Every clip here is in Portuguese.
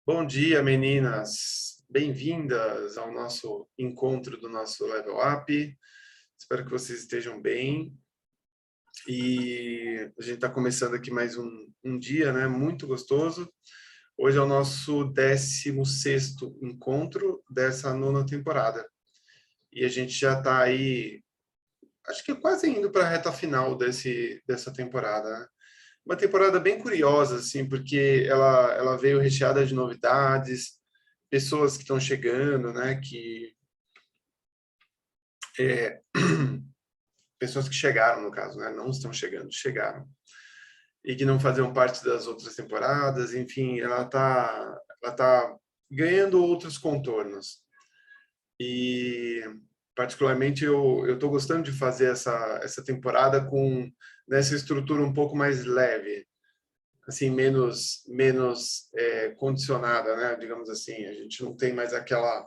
Bom dia, meninas. Bem-vindas ao nosso encontro do nosso Level Up. Espero que vocês estejam bem. E a gente está começando aqui mais um dia, né? Muito gostoso. Hoje é o nosso 16º encontro dessa nona temporada. E a gente já está aí, acho que quase indo para a reta final dessa temporada, né? Uma temporada bem curiosa, assim, porque ela veio recheada de novidades, pessoas que estão chegando, né? É, pessoas que chegaram, no caso, né? Não estão chegando, chegaram. E que não faziam parte das outras temporadas, enfim, ela tá ganhando outros contornos. E, particularmente, eu estou gostando de fazer essa temporada com nessa estrutura um pouco mais leve, assim, menos condicionada, né? Digamos assim, a gente não tem mais aquela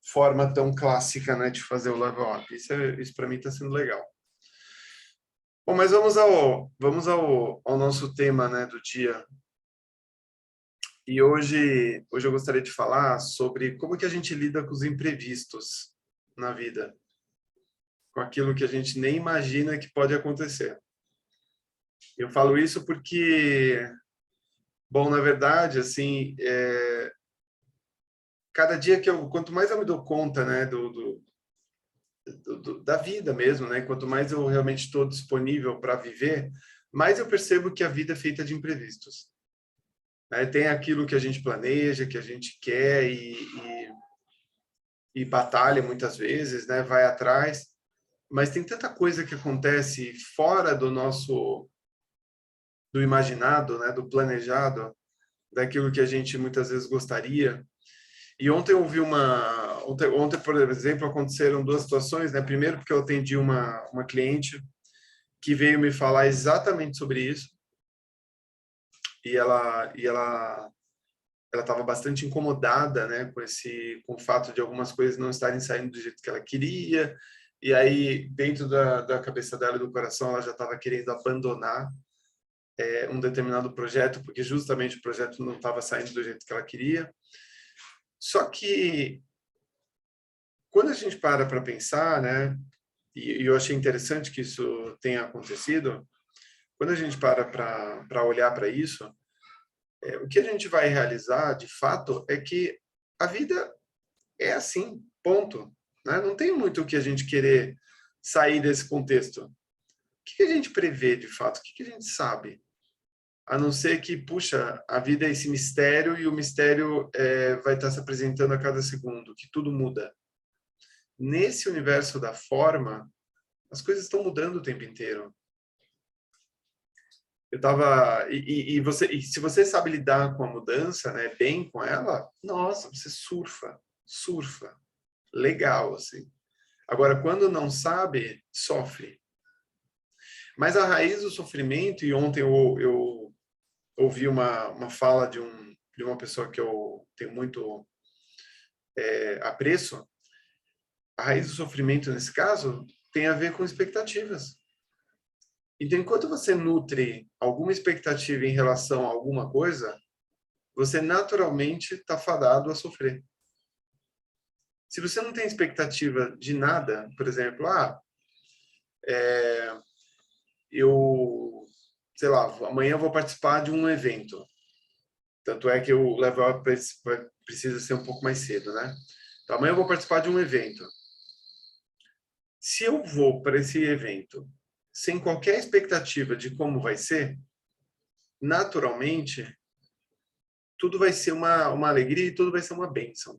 forma tão clássica, né, de fazer o level up. Isso para mim está sendo legal. Bom, mas vamos ao nosso tema, né, do dia. E hoje eu gostaria de falar sobre como que a gente lida com os imprevistos na vida, com aquilo que a gente nem imagina que pode acontecer. Eu falo isso porque, bom, na verdade, assim, cada dia quanto mais eu me dou conta, né, da vida mesmo, né? Quanto mais eu realmente estou disponível para viver, mais eu percebo que a vida é feita de imprevistos. Né? Tem aquilo que a gente planeja, que a gente quer e batalha muitas vezes, né? Vai atrás, mas tem tanta coisa que acontece fora do imaginado, né? Do planejado, daquilo que a gente muitas vezes gostaria. E ontem eu vi ontem, por exemplo, aconteceram duas situações, né? Primeiro porque eu atendi uma cliente que veio me falar exatamente sobre isso e ela estava bastante incomodada, né, com o fato de algumas coisas não estarem saindo do jeito que ela queria. E aí, dentro da cabeça dela e do coração, ela já estava querendo abandonar um determinado projeto, porque justamente o projeto não estava saindo do jeito que ela queria. Só que quando a gente para pensar, né, e eu achei interessante que isso tenha acontecido, quando a gente para olhar para isso, o que a gente vai realizar, de fato, é que a vida é assim, ponto. Né? Não tem muito o que a gente querer sair desse contexto. O que a gente prevê, de fato? O que a gente sabe? A não ser que, puxa, a vida é esse mistério e o mistério vai estar se apresentando a cada segundo, que tudo muda. Nesse universo da forma, as coisas estão mudando o tempo inteiro. Eu tava e se você sabe lidar com a mudança, né, bem com ela, nossa, você surfa, legal assim. Agora, quando não sabe, sofre. Mas a raiz do sofrimento, e ontem eu ouvi uma fala de uma pessoa que eu tenho muito apreço, a raiz do sofrimento nesse caso tem a ver com expectativas. Então, enquanto você nutre alguma expectativa em relação a alguma coisa, você naturalmente está fadado a sofrer. Se você não tem expectativa de nada, por exemplo, eu, sei lá, amanhã eu vou participar de um evento. Tanto é que o level up precisa ser um pouco mais cedo, né? Então, amanhã eu vou participar de um evento. Se eu vou para esse evento sem qualquer expectativa de como vai ser, naturalmente, tudo vai ser uma alegria e tudo vai ser uma bênção.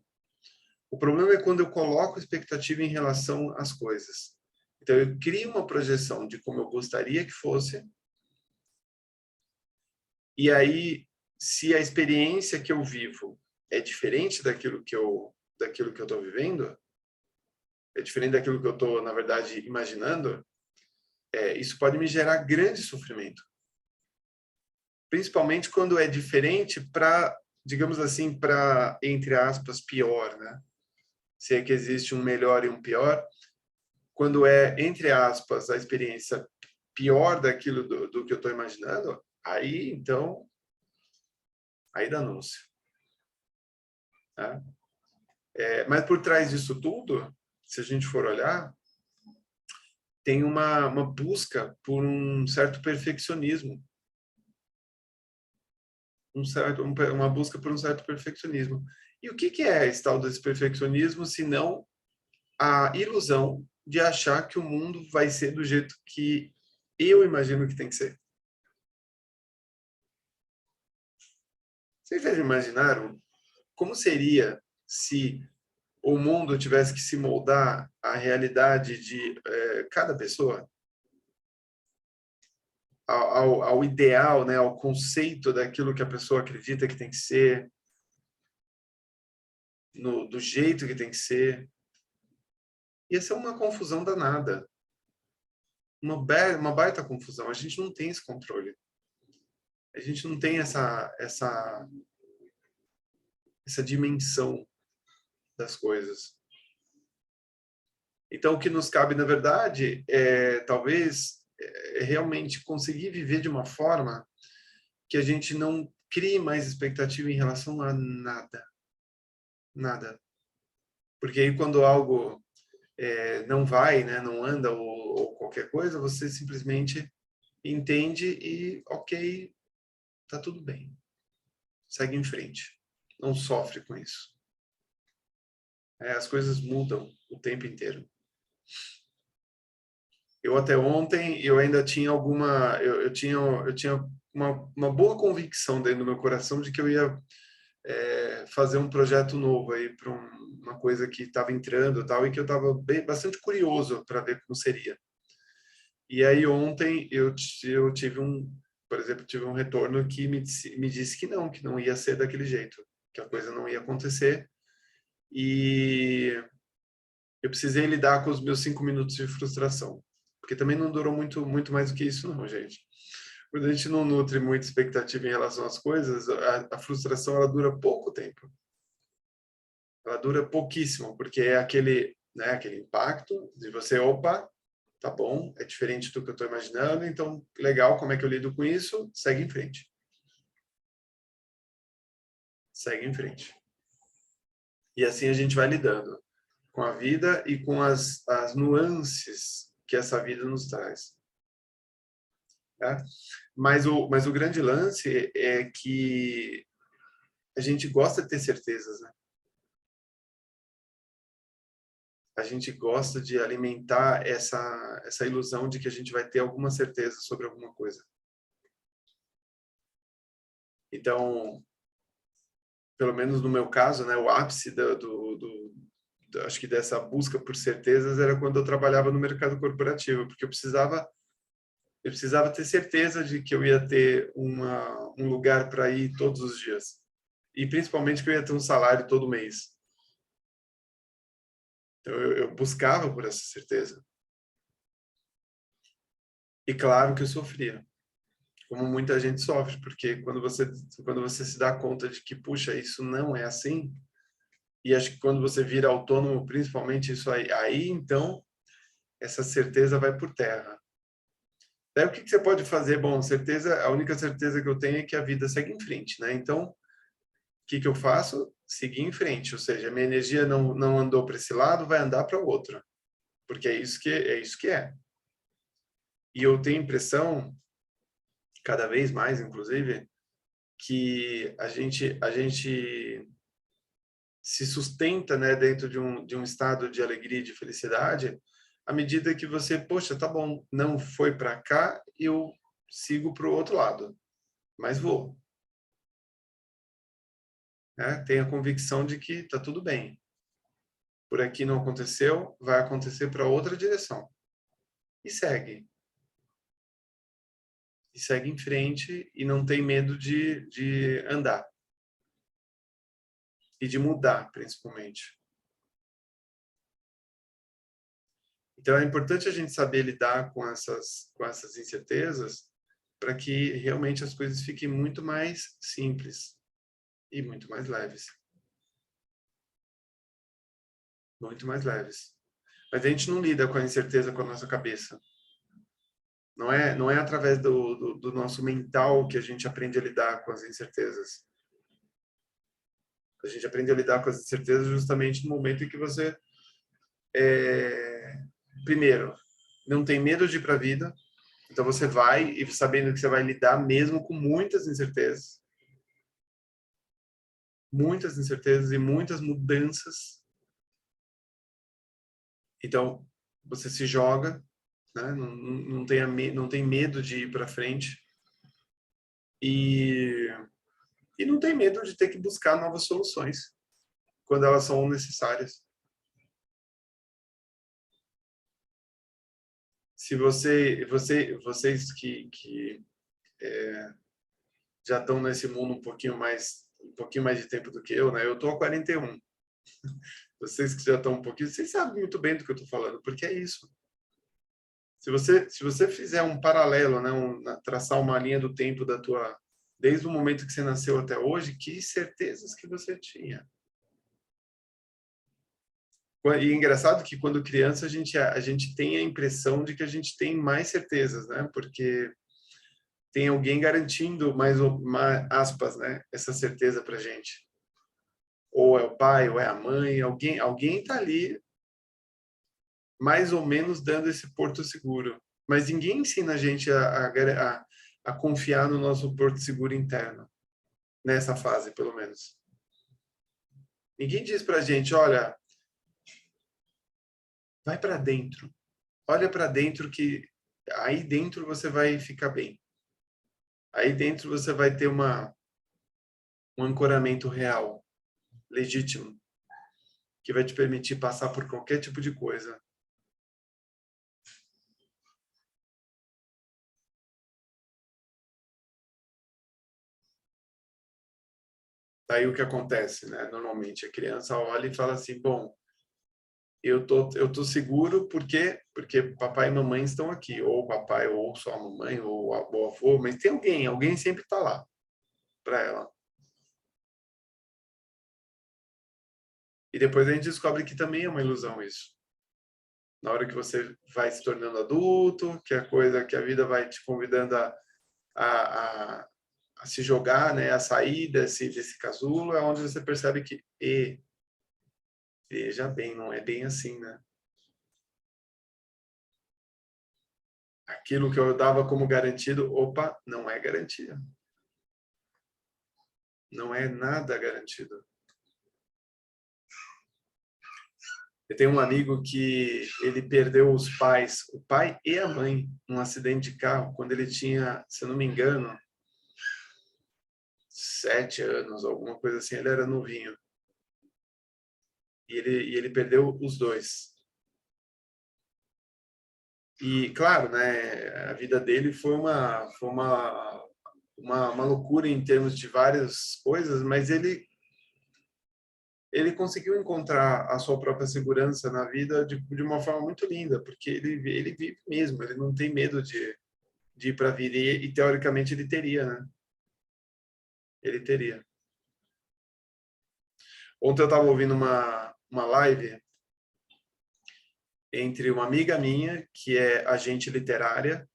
O problema é quando eu coloco expectativa em relação às coisas. Então, eu crio uma projeção de como eu gostaria que fosse, e aí, se a experiência que eu vivo é diferente daquilo que eu estou vivendo, é diferente daquilo que eu estou, na verdade, imaginando, isso pode me gerar grande sofrimento. Principalmente quando é diferente para, digamos assim, para, entre aspas, pior, né? Se é que existe um melhor e um pior, quando é, entre aspas, a experiência pior daquilo do que eu estou imaginando, aí, então, Aí danou-se. Tá? Mas por trás disso tudo, se a gente for olhar, tem uma busca por um certo perfeccionismo. Uma busca por um certo perfeccionismo. E o que é esse tal desse perfeccionismo, se não a ilusão de achar que o mundo vai ser do jeito que eu imagino que tem que ser? Vocês já imaginaram como seria se o mundo tivesse que se moldar à realidade de cada pessoa? Ao ideal, né, ao conceito daquilo que a pessoa acredita que tem que ser, do jeito que tem que ser. Ia ser uma confusão danada. Uma baita confusão. A gente não tem esse controle. A gente não tem essa dimensão das coisas. Então, o que nos cabe, na verdade, talvez realmente conseguir viver de uma forma que a gente não crie mais expectativa em relação a nada. Nada. Porque aí quando algo não vai, né, não anda ou qualquer coisa, você simplesmente entende e, ok, tá tudo bem. Segue em frente. Não sofre com isso. As coisas mudam o tempo inteiro. Eu até ontem, eu ainda tinha eu tinha uma boa convicção dentro do meu coração de que eu ia fazer um projeto novo aí para uma coisa que estava entrando e tal, e que eu estava bastante curioso para ver como seria. E aí ontem eu tive por exemplo, tive um retorno que me disse que não ia ser daquele jeito, que a coisa não ia acontecer. E eu precisei lidar com os meus 5 minutos de frustração, porque também não durou muito mais do que isso, não, gente. Quando a gente não nutre muita expectativa em relação às coisas, a frustração ela dura pouco tempo. Ela dura pouquíssimo, porque é aquele impacto de você, opa, tá bom, é diferente do que eu estou imaginando, então, legal, como é que eu lido com isso? Segue em frente. Segue em frente. E assim a gente vai lidando com a vida e com as nuances que essa vida nos traz. Tá? Mas o grande lance é que a gente gosta de ter certezas, né? A gente gosta de alimentar essa ilusão de que a gente vai ter alguma certeza sobre alguma coisa. Então, pelo menos no meu caso, né, o ápice acho que dessa busca por certezas era quando eu trabalhava no mercado corporativo, porque eu precisava ter certeza de que eu ia ter um lugar para ir todos os dias. E principalmente que eu ia ter um salário todo mês. Então eu buscava por essa certeza. E claro que eu sofria, como muita gente sofre, porque quando você se dá conta de que, puxa, isso não é assim, e acho que quando você vira autônomo, principalmente isso aí então, essa certeza vai por terra. Daí o que você pode fazer? Bom, a única certeza que eu tenho é que a vida segue em frente, né? Então, o que eu faço? Seguir em frente, ou seja, a minha energia não andou para esse lado, vai andar para o outro, porque é isso que é. E eu tenho a impressão, cada vez mais, inclusive, que a gente se sustenta, né, dentro de um estado de alegria e de felicidade, à medida que você, poxa, tá bom, não foi para cá, eu sigo para o outro lado, mas vou. Né? Tenho a convicção de que tá tudo bem. Por aqui não aconteceu, vai acontecer para outra direção. E segue. E segue em frente e não tem medo de andar. E de mudar, principalmente. Então, é importante a gente saber lidar com essas incertezas para que realmente as coisas fiquem muito mais simples e muito mais leves. Muito mais leves. Mas a gente não lida com a incerteza com a nossa cabeça. Não é através do nosso mental que a gente aprende a lidar com as incertezas. A gente aprende a lidar com as incertezas justamente no momento em que você, primeiro, não tem medo de ir para a vida, então você vai e sabendo que você vai lidar mesmo com muitas incertezas e muitas mudanças. Então, você se joga, né? Não tem medo de ir para frente e não tem medo de ter que buscar novas soluções quando elas são necessárias. Se vocês que já estão nesse mundo um pouquinho mais de tempo do que eu, né? Eu tô há 41. Vocês que já estão um pouquinho, vocês sabem muito bem do que eu estou falando, porque é isso. Se você fizer um paralelo, né, traçar uma linha do tempo desde o momento que você nasceu até hoje, que certezas que você tinha. E é engraçado que quando criança a gente tem a impressão de que a gente tem mais certezas, né? Porque tem alguém garantindo mais aspas, né? Essa certeza pra gente. Ou é o pai, ou é a mãe, alguém tá ali mais ou menos dando esse porto seguro. Mas ninguém ensina a gente a confiar no nosso porto seguro interno, nessa fase, pelo menos. Ninguém diz pra gente, olha, vai para dentro. Olha para dentro que aí dentro você vai ficar bem. Aí dentro você vai ter um ancoramento real, legítimo, que vai te permitir passar por qualquer tipo de coisa. Daí o que acontece, né? Normalmente a criança olha e fala assim, bom, eu tô seguro porque papai e mamãe estão aqui, ou o papai, ou só a mamãe, ou o avô, mas tem alguém sempre está lá para ela. E depois a gente descobre que também é uma ilusão isso. Na hora que você vai se tornando adulto, que a vida vai te convidando a, a, a se jogar, né, a sair desse casulo, é onde você percebe que, veja bem, não é bem assim, né? Aquilo que eu dava como garantido, opa, não é garantia. Não é nada garantido. Eu tenho um amigo que ele perdeu os pais, o pai e a mãe, num acidente de carro, quando ele tinha, se eu não me engano, 7 anos, alguma coisa assim, ele era novinho. E ele perdeu os dois. E, claro, né, a vida dele foi uma loucura em termos de várias coisas, mas ele conseguiu encontrar a sua própria segurança na vida de uma forma muito linda, porque ele vive mesmo, ele não tem medo de ir para a vida, e teoricamente ele teria, né? Ele teria. Ontem eu estava ouvindo uma live entre uma amiga minha, que é agente literária,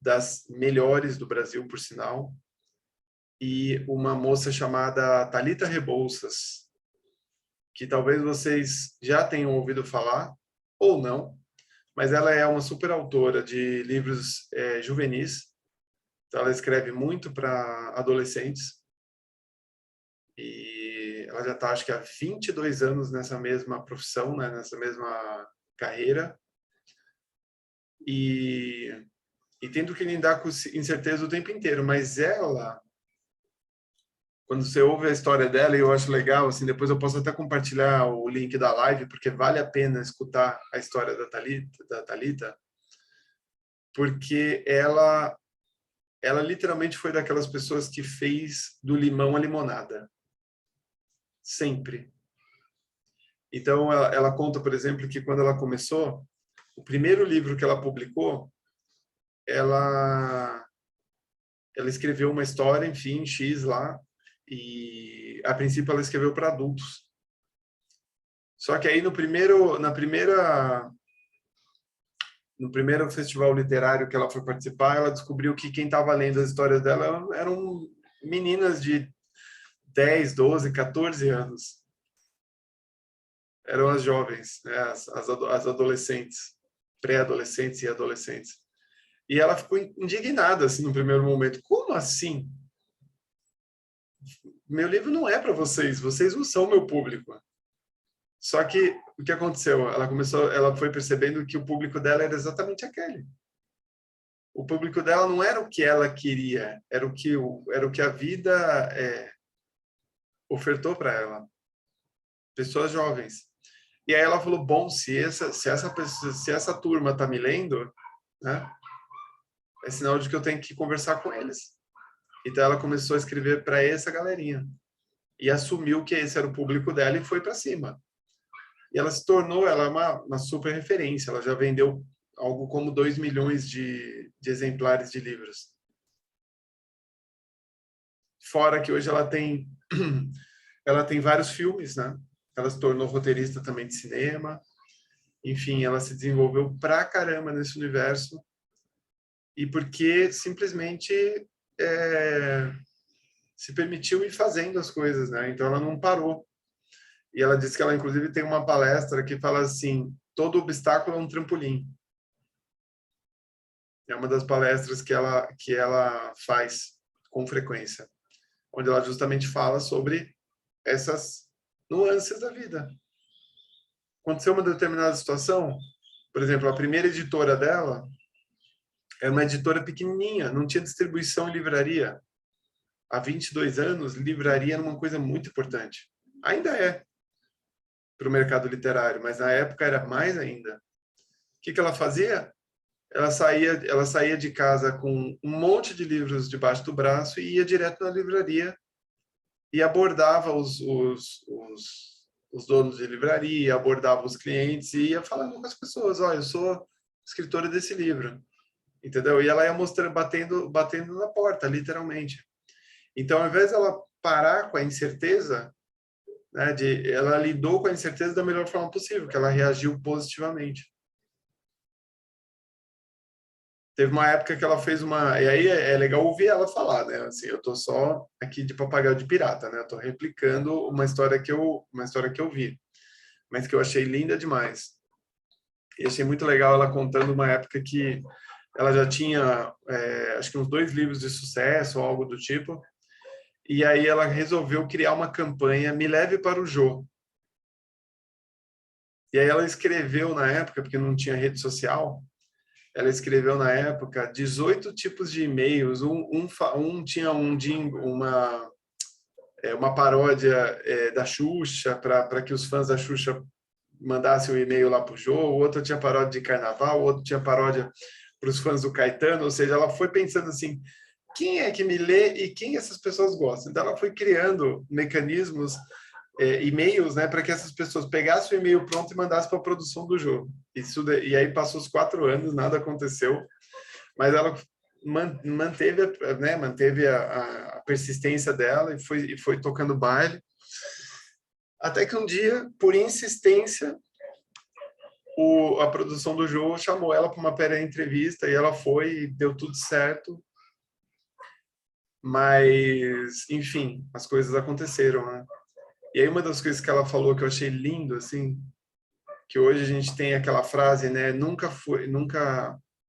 das melhores do Brasil, por sinal, e uma moça chamada Thalita Rebouças, que talvez vocês já tenham ouvido falar, ou não, mas ela é uma super autora de livros juvenis, então ela escreve muito para adolescentes, e ela já está, acho que há 22 anos nessa mesma profissão, né, nessa mesma carreira, e, e tendo que lidar com incerteza o tempo inteiro, mas ela, quando você ouve a história dela, e eu acho legal, assim, depois eu posso até compartilhar o link da live, porque vale a pena escutar a história da Thalita, porque ela literalmente foi daquelas pessoas que fez do limão a limonada. Sempre. Então, ela conta, por exemplo, que quando ela começou, o primeiro livro que ela publicou, ela escreveu uma história, enfim, X lá, e a princípio ela escreveu para adultos. Só que aí no primeiro festival literário que ela foi participar, ela descobriu que quem estava lendo as histórias dela eram meninas de 10, 12, 14 anos. Eram as jovens, né? As adolescentes, pré-adolescentes e adolescentes. E ela ficou indignada assim no primeiro momento. Como assim? Meu livro não é para vocês, vocês não são meu público. Só que o que aconteceu? Ela foi percebendo que o público dela era exatamente aquele. O público dela não era o que ela queria, era o que a vida ofertou para ela. Pessoas jovens. E aí ela falou: bom, se essa turma está me lendo, né, é sinal de que eu tenho que conversar com eles. Então ela começou a escrever para essa galerinha e assumiu que esse era o público dela e foi para cima. E ela se tornou, ela é uma super referência. Ela já vendeu algo como 2 milhões de exemplares de livros. Fora que hoje ela tem vários filmes, né? Ela se tornou roteirista também de cinema. Enfim, ela se desenvolveu pra caramba nesse universo. E porque simplesmente se permitiu ir fazendo as coisas, né? Então ela não parou. E ela disse que ela, inclusive, tem uma palestra que fala assim: todo obstáculo é um trampolim. É uma das palestras que ela faz com frequência, onde ela justamente fala sobre essas nuances da vida. Aconteceu uma determinada situação, por exemplo, a primeira editora dela é uma editora pequenininha, não tinha distribuição em livraria. Há 22 anos, livraria era uma coisa muito importante. Ainda é para o mercado literário, mas na época era mais ainda. O que ela fazia? Ela saía de casa com um monte de livros debaixo do braço e ia direto na livraria e abordava os donos de livraria, abordava os clientes e ia falando com as pessoas: olha, eu sou escritora desse livro, entendeu? E ela ia mostrando, batendo na porta, literalmente. Então, ao invés dela parar com a incerteza, né, ela lidou com a incerteza da melhor forma possível, que ela reagiu positivamente. Teve uma época que ela fez uma... E aí é legal ouvir ela falar, né? Assim, eu tô só aqui de papagaio de pirata, né? Eu tô replicando uma história que eu vi, mas que eu achei linda demais. E achei muito legal ela contando uma época que ela já tinha, acho que uns 2 livros de sucesso ou algo do tipo, e aí ela resolveu criar uma campanha Me Leve para o Jô. E aí ela escreveu na época, porque não tinha rede social, ela escreveu na época 18 tipos de e-mails. Um tinha uma paródia da Xuxa, para que os fãs da Xuxa mandassem um e-mail lá para o Jô. O outro tinha paródia de carnaval, o outro tinha paródia para os fãs do Caetano. Ou seja, ela foi pensando assim: quem é que me lê e quem essas pessoas gostam? Então ela foi criando mecanismos, e-mails, né, para que essas pessoas pegassem o e-mail pronto e mandassem para a produção do jogo. E aí passou os 4 anos, nada aconteceu, mas ela manteve a persistência dela e foi tocando baile, até que um dia, por insistência, a produção do jogo chamou ela para uma pré-entrevista e ela foi e deu tudo certo. Mas, enfim, as coisas aconteceram, né? E aí uma das coisas que ela falou que eu achei lindo, assim, que hoje a gente tem aquela frase, né? Como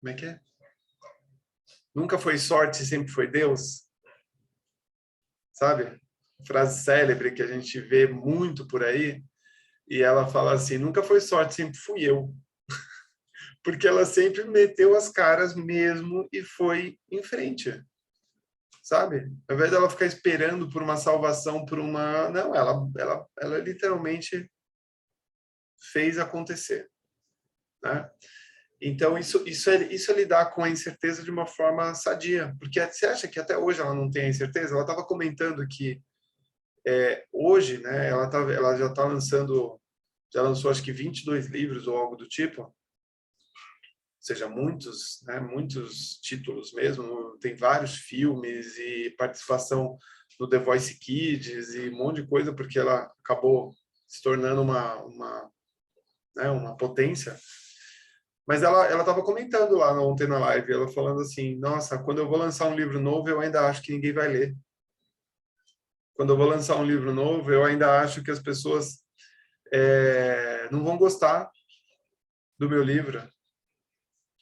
é que é? Nunca foi sorte, sempre foi Deus, sabe? Frase célebre que a gente vê muito por aí. E ela fala assim: nunca foi sorte, sempre fui eu. Porque ela sempre meteu as caras mesmo e foi em frente, sabe? Ao invés dela ficar esperando por uma salvação, por uma... Não, ela literalmente fez acontecer, né? Então, isso é lidar com a incerteza de uma forma sadia. Porque você acha que até hoje ela não tem a incerteza? Ela estava comentando que hoje, né, ela já está lançando, já lançou acho que 22 livros ou algo do tipo, ou seja, muitos, né, muitos títulos mesmo, tem vários filmes e participação no The Voice Kids e um monte de coisa, porque ela acabou se tornando uma potência. Mas ela estava comentando lá ontem na live, ela falando assim: nossa, quando eu vou lançar um livro novo, eu ainda acho que ninguém vai ler. quando eu vou lançar um livro novo, eu ainda acho que as pessoas não vão gostar do meu livro.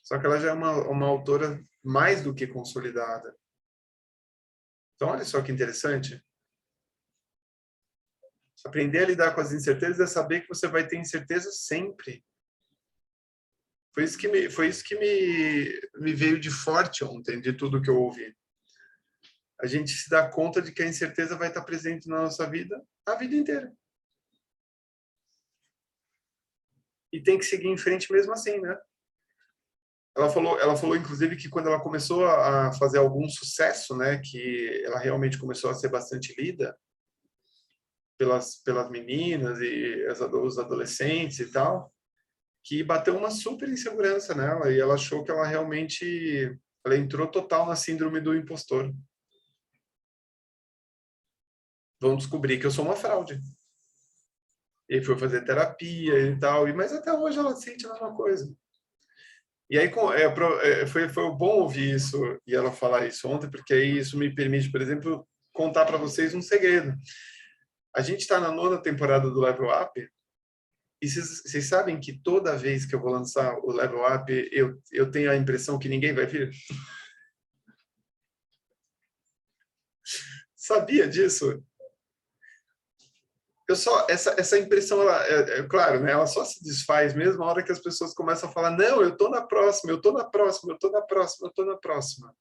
Só que ela já é uma autora mais do que consolidada. Então, olha só que interessante. Aprender a lidar com as incertezas é saber que você vai ter incerteza sempre. Foi isso que me veio de forte ontem, de tudo que eu ouvi. A gente se dá conta de que a incerteza vai estar presente na nossa vida a vida inteira. E tem que seguir em frente mesmo assim, né? Ela falou inclusive que quando ela começou a fazer algum sucesso, né, que ela realmente começou a ser bastante lida pelas meninas e os adolescentes e tal, que bateu uma super insegurança nela e ela achou que ela realmente ela entrou total na síndrome do impostor. Vão descobrir que eu sou uma fraude. E foi fazer terapia e tal, mas até hoje ela sente a mesma coisa. E aí foi bom ouvir isso e ela falar isso ontem, porque aí isso me permite, por exemplo, contar para vocês um segredo. A gente está na 9ª temporada do Level Up e vocês sabem que toda vez que eu vou lançar o Level Up, eu tenho a impressão que ninguém vai vir? Sabia disso? Essa impressão, claro, né, ela só se desfaz mesmo na hora que as pessoas começam a falar, não, eu tô na próxima, eu tô na próxima, eu tô na próxima, eu tô na próxima.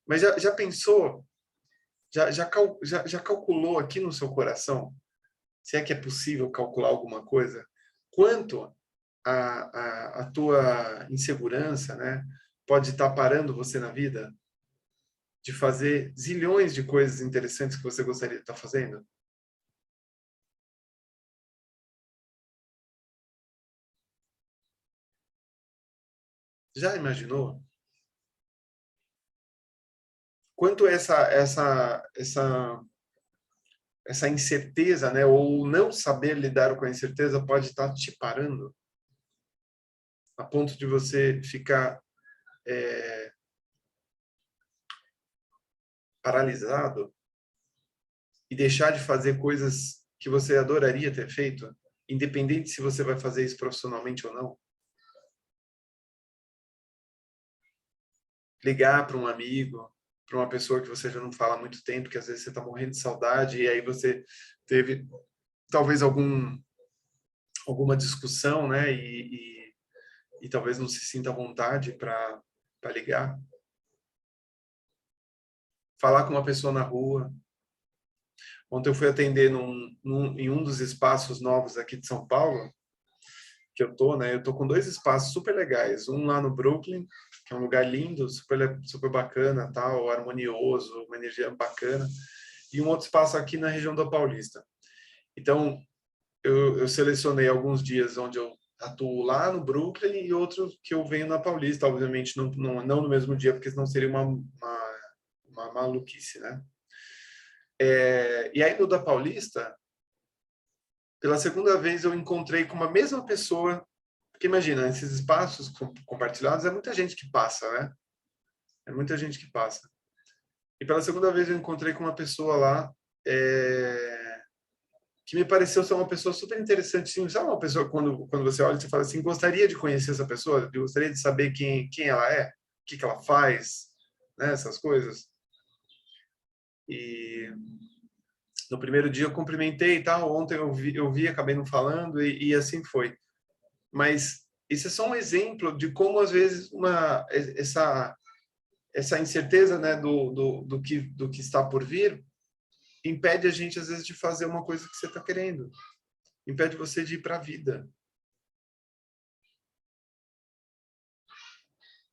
Mas já pensou, já calculou aqui no seu coração, se é que é possível calcular alguma coisa, quanto a tua insegurança, né, pode estar parando você na vida de fazer zilhões de coisas interessantes que você gostaria de estar fazendo? Já imaginou? Quanto essa incerteza, né, ou não saber lidar com a incerteza pode estar te parando a ponto de você ficar paralisado e deixar de fazer coisas que você adoraria ter feito, independente se você vai fazer isso profissionalmente ou não. Ligar para um amigo, para uma pessoa que você já não fala há muito tempo, que às vezes você está morrendo de saudade e aí você teve talvez alguma discussão, né? E talvez não se sinta à vontade para ligar. Falar com uma pessoa na rua. Ontem eu fui atender em um dos espaços novos aqui de São Paulo, que eu tô, né? Eu tô com 2 espaços super legais. Um lá no Brooklyn, que é um lugar lindo, super bacana, tal, harmonioso, uma energia bacana. E um outro espaço aqui na região da Paulista. Então, eu selecionei alguns dias onde eu atuo lá no Brooklyn e outros que eu venho na Paulista, obviamente não no mesmo dia, porque senão seria uma maluquice, né? E aí no da Paulista, pela segunda vez eu encontrei com uma mesma pessoa, porque imagina, esses espaços compartilhados é muita gente que passa, né? É muita gente que passa. E pela segunda vez eu encontrei com uma pessoa lá que me pareceu ser uma pessoa super interessante. Sim, sabe uma pessoa quando você olha e você fala assim, gostaria de conhecer essa pessoa, eu gostaria de saber quem ela é, o que ela faz, né? Essas coisas. E no primeiro dia eu cumprimentei e tal, ontem eu vi acabei não falando e assim foi. Mas isso é só um exemplo de como às vezes essa incerteza, né, do que está por vir impede a gente às vezes de fazer uma coisa que você está querendo, impede você de ir para a vida.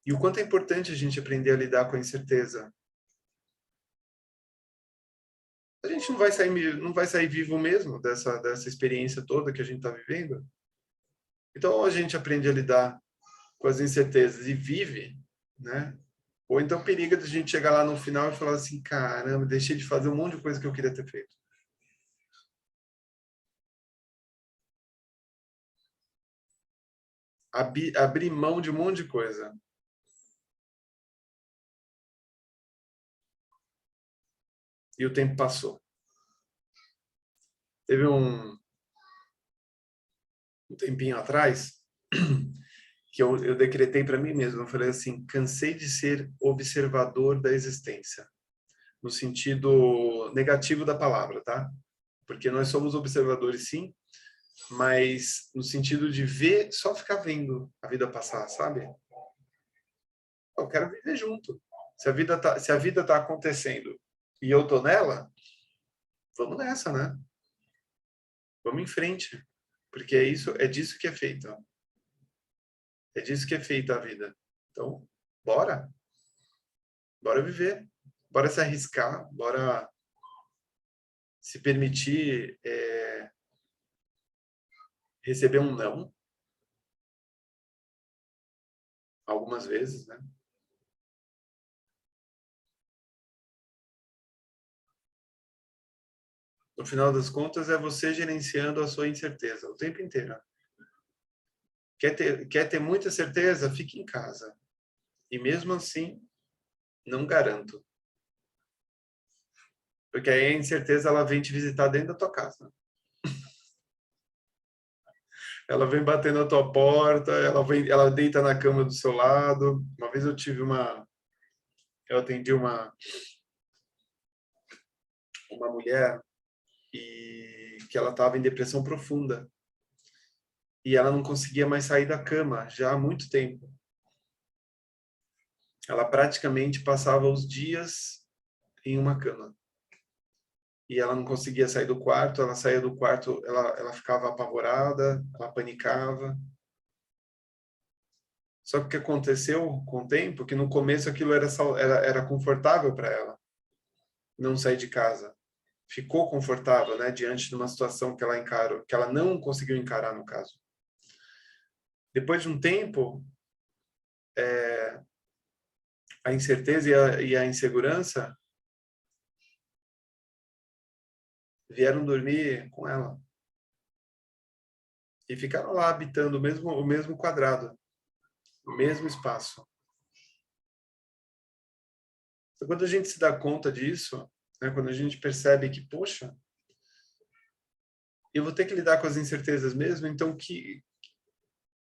E o quanto é importante a gente aprender a lidar com a incerteza. A gente não vai sair vivo mesmo dessa experiência toda que a gente está vivendo. Então, ou a gente aprende a lidar com as incertezas e vive, né? Ou então periga de a gente chegar lá no final e falar assim, caramba, deixei de fazer um monte de coisa que eu queria ter feito. Abrir mão de um monte de coisa. E o tempo passou. Teve um tempinho atrás que eu decretei para mim mesmo. Eu falei assim, cansei de ser observador da existência. No sentido negativo da palavra, tá? Porque nós somos observadores, sim, mas no sentido de ver, só ficar vendo a vida passar, sabe? Eu quero viver junto. Se a vida tá acontecendo e eu tô nela, vamos nessa, né? Vamos em frente, porque é disso que é feito. É disso que é feita a vida. Então, bora, bora viver, bora se arriscar, bora se permitir receber um não, algumas vezes, né? No final das contas, é você gerenciando a sua incerteza o tempo inteiro. Quer ter muita certeza? Fique em casa. E mesmo assim, não garanto. Porque aí a incerteza ela vem te visitar dentro da tua casa. Ela vem bater na tua porta, ela deita na cama do seu lado. Uma vez eu atendi uma mulher e que ela estava em depressão profunda. E ela não conseguia mais sair da cama já há muito tempo. Ela praticamente passava os dias em uma cama. E ela não conseguia sair do quarto, ela saía do quarto, ela ficava apavorada, ela panicava. Só que o que aconteceu com o tempo, que no começo aquilo era confortável para ela, não sair de casa. Ficou confortável, né, diante de uma situação que ela encarou, que ela não conseguiu encarar no caso. Depois de um tempo, a incerteza e a insegurança vieram dormir com ela. E ficaram lá habitando o mesmo quadrado, o mesmo espaço. Então, quando a gente se dá conta disso, né, quando a gente percebe que, poxa, eu vou ter que lidar com as incertezas mesmo, então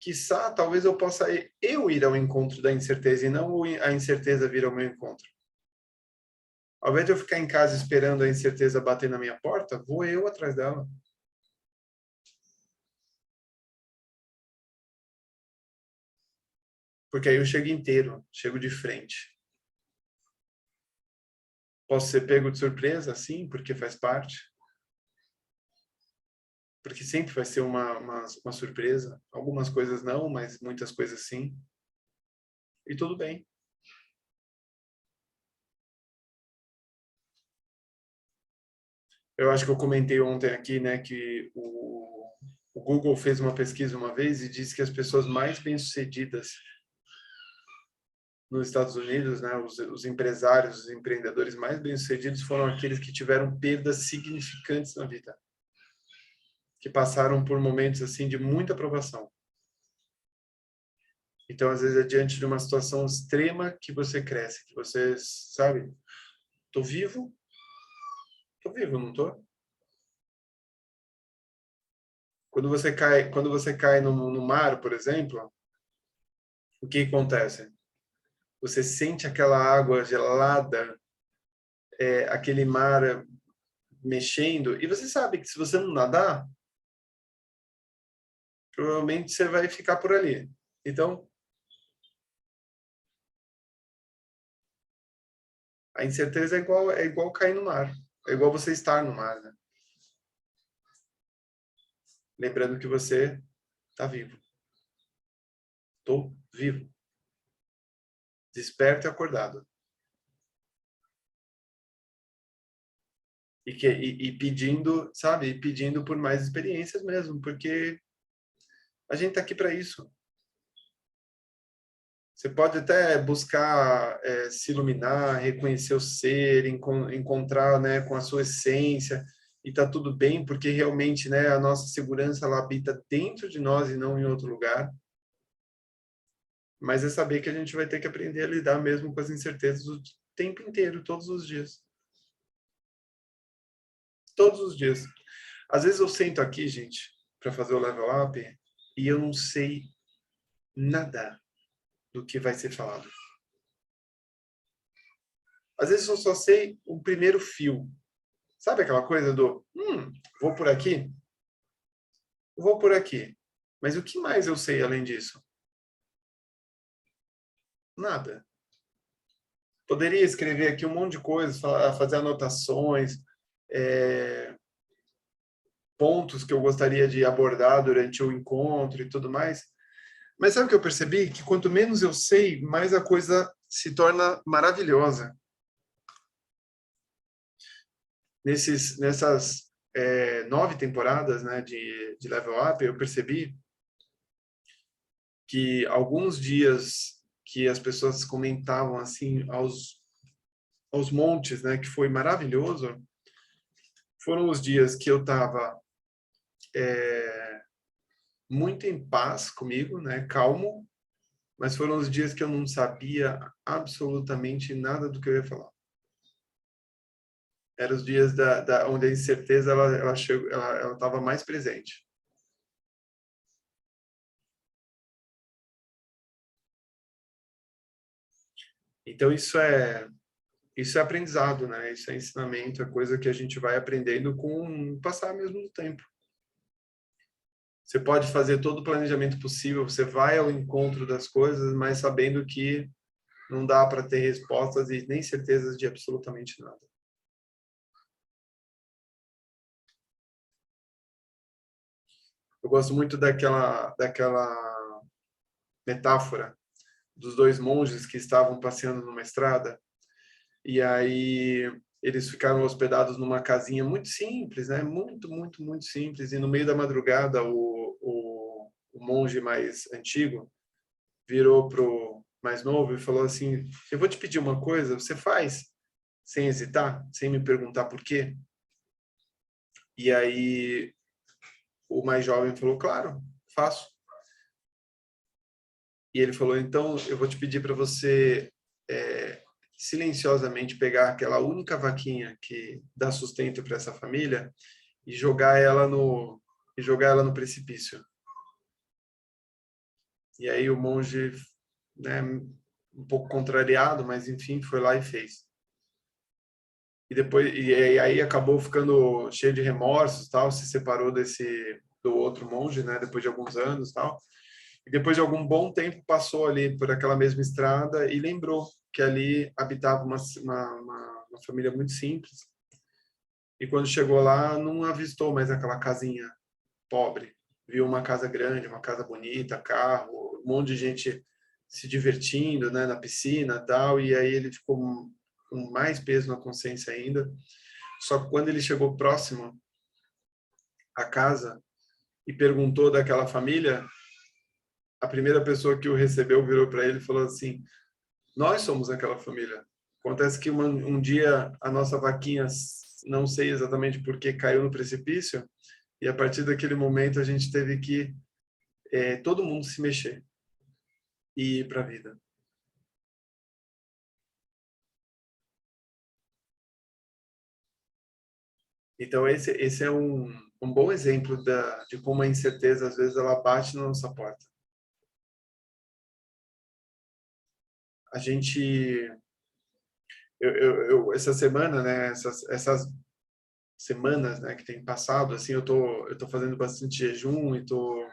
quiçá, talvez eu possa eu ir ao encontro da incerteza e não a incerteza vir ao meu encontro. Ao invés de eu ficar em casa esperando a incerteza bater na minha porta, vou eu atrás dela. Porque aí eu chego inteiro, chego de frente. Posso ser pego de surpresa? Sim, porque faz parte. Porque sempre vai ser uma surpresa. Algumas coisas não, mas muitas coisas sim. E tudo bem. Eu acho que eu comentei ontem aqui, né, que o Google fez uma pesquisa uma vez e disse que as pessoas mais bem-sucedidas nos Estados Unidos, né, os empresários, os empreendedores mais bem-sucedidos foram aqueles que tiveram perdas significantes na vida, que passaram por momentos assim de muita provação. Então, às vezes, é diante de uma situação extrema que você cresce, que você sabe, tô vivo, não tô? Quando você cai no mar, por exemplo, o que acontece? Você sente aquela água gelada, aquele mar mexendo, e você sabe que se você não nadar, provavelmente você vai ficar por ali. Então, a incerteza é igual cair no mar, é igual você estar no mar, né? Lembrando que você está vivo. Estou vivo. Desperto e acordado. E pedindo, sabe? E pedindo por mais experiências mesmo, porque a gente está aqui para isso. Você pode até buscar se iluminar, reconhecer o ser, encontrar, né, com a sua essência, e tá tudo bem, porque realmente, né, a nossa segurança ela habita dentro de nós e não em outro lugar. Mas é saber que a gente vai ter que aprender a lidar mesmo com as incertezas o tempo inteiro, todos os dias. Todos os dias. Às vezes eu sento aqui, gente, para fazer o level up e eu não sei nada do que vai ser falado. Às vezes eu só sei o primeiro fio. Sabe aquela coisa do, vou por aqui? Vou por aqui. Mas o que mais eu sei além disso? Nada. Poderia escrever aqui um monte de coisas, fazer anotações, pontos que eu gostaria de abordar durante o encontro e tudo mais. Mas sabe o que eu percebi? Que quanto menos eu sei, mais a coisa se torna maravilhosa. Nessas 9 temporadas, né, de Level Up, eu percebi que alguns dias que as pessoas comentavam assim aos montes, né, que foi maravilhoso, foram os dias que eu estava muito em paz comigo, né, calmo, mas foram os dias que eu não sabia absolutamente nada do que eu ia falar. Eram os dias onde a incerteza ela chegou, ela estava mais presente. Então isso é aprendizado, né? Isso é ensinamento, é coisa que a gente vai aprendendo com o passar mesmo do tempo. Você pode fazer todo o planejamento possível, você vai ao encontro das coisas, mas sabendo que não dá para ter respostas e nem certezas de absolutamente nada. Eu gosto muito daquela metáfora dos dois monges que estavam passeando numa estrada e aí eles ficaram hospedados numa casinha muito simples, né? Muito, muito, muito simples. E no meio da madrugada, o monge mais antigo virou pro mais novo e falou assim: "Eu vou te pedir uma coisa, você faz sem hesitar, sem me perguntar por quê?" E aí o mais jovem falou: "Claro, faço." E ele falou: "Então eu vou te pedir para você silenciosamente pegar aquela única vaquinha que dá sustento para essa família e jogar ela no precipício." E aí o monge, né, um pouco contrariado, mas enfim, foi lá e fez. E aí acabou ficando cheio de remorsos, tal, se separou do outro monge, né, depois de alguns anos, tal. E depois de algum bom tempo passou ali por aquela mesma estrada e lembrou que ali habitava uma família muito simples. E quando chegou lá, não avistou mais aquela casinha pobre. Viu uma casa grande, uma casa bonita, carro, um monte de gente se divertindo, né, na piscina e tal. E aí ele ficou com mais peso na consciência ainda. Só que quando ele chegou próximo à casa e perguntou daquela família, a primeira pessoa que o recebeu virou para ele e falou assim: "Nós somos aquela família. Acontece que um dia a nossa vaquinha, não sei exatamente por que, caiu no precipício, e a partir daquele momento a gente teve que todo mundo se mexer e ir para a vida." Então esse é um bom exemplo de como a incerteza às vezes ela bate na nossa porta. A gente essa semana, né, essas semanas, né, que tem passado, assim, eu tô fazendo bastante jejum e tô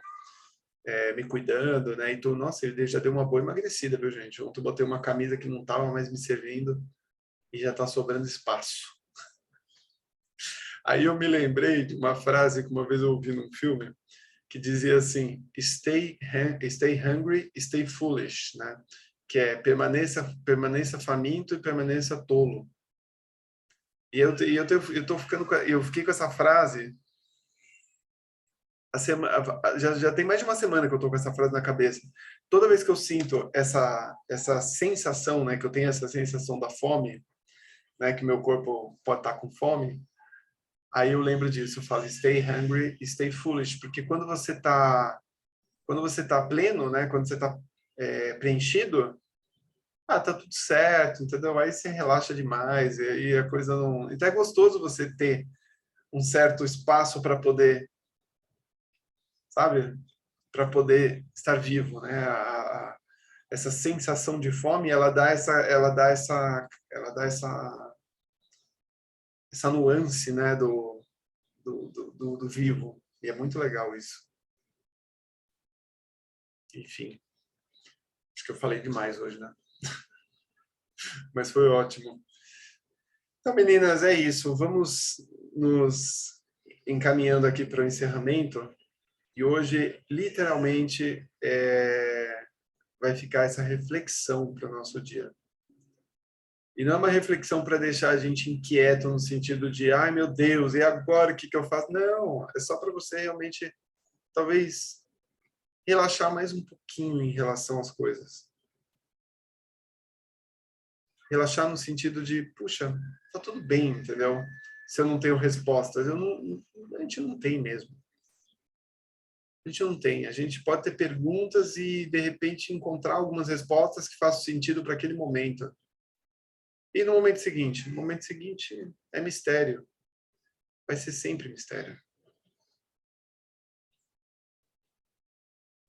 me cuidando, né, e tô, nossa, eu já dei uma boa emagrecida, viu, gente? Ontem eu botei uma camisa que não tava mais me servindo e já tá sobrando espaço. Aí eu me lembrei de uma frase que uma vez eu ouvi num filme que dizia assim: stay hungry, stay foolish, né? Que é permaneça faminto e permaneça tolo. E eu fiquei com essa frase já tem mais de uma semana que eu tô com essa frase na cabeça. Toda vez que eu sinto essa sensação, né, que eu tenho essa sensação da fome, né, que meu corpo pode estar com fome, aí eu lembro disso, eu falo stay hungry, stay foolish, porque quando você tá pleno, né, quando você tá preenchido, tá tudo certo, entendeu? Aí você relaxa demais, e aí a coisa não. Então é gostoso você ter um certo espaço para poder, sabe? Para poder estar vivo, né? Essa sensação de fome, essa nuance, né? Do vivo. E é muito legal isso. Enfim, acho que eu falei demais hoje, né? Mas foi ótimo. Então, meninas, é isso. Vamos nos encaminhando aqui para o encerramento. E hoje, literalmente, vai ficar essa reflexão para o nosso dia. E não é uma reflexão para deixar a gente inquieto no sentido de, ai meu Deus, e agora o que eu faço? Não, é só para você realmente, talvez, relaxar mais um pouquinho em relação às coisas. Relaxar no sentido de, puxa, tá tudo bem, entendeu? Se eu não tenho respostas, a gente não tem mesmo. A gente não tem. A gente pode ter perguntas e, de repente, encontrar algumas respostas que façam sentido para aquele momento. E no momento seguinte é mistério. Vai ser sempre mistério.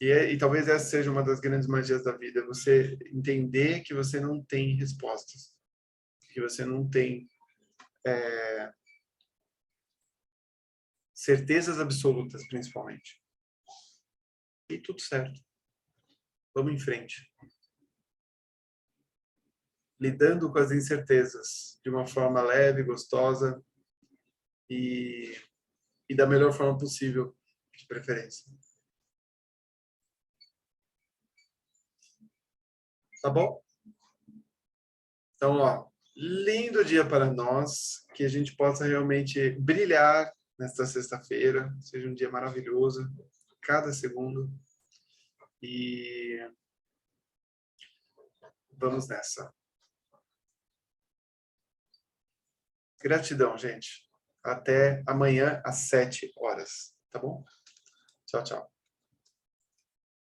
E talvez essa seja uma das grandes magias da vida, você entender que você não tem respostas, que você não tem certezas absolutas, principalmente. E tudo certo. Vamos em frente. Lidando com as incertezas de uma forma leve, gostosa e da melhor forma possível, de preferência. Tá bom? Então, ó, lindo dia para nós, que a gente possa realmente brilhar nesta sexta-feira, seja um dia maravilhoso, cada segundo. E vamos nessa. Gratidão, gente. Até amanhã às 7 horas, tá bom? Tchau, tchau.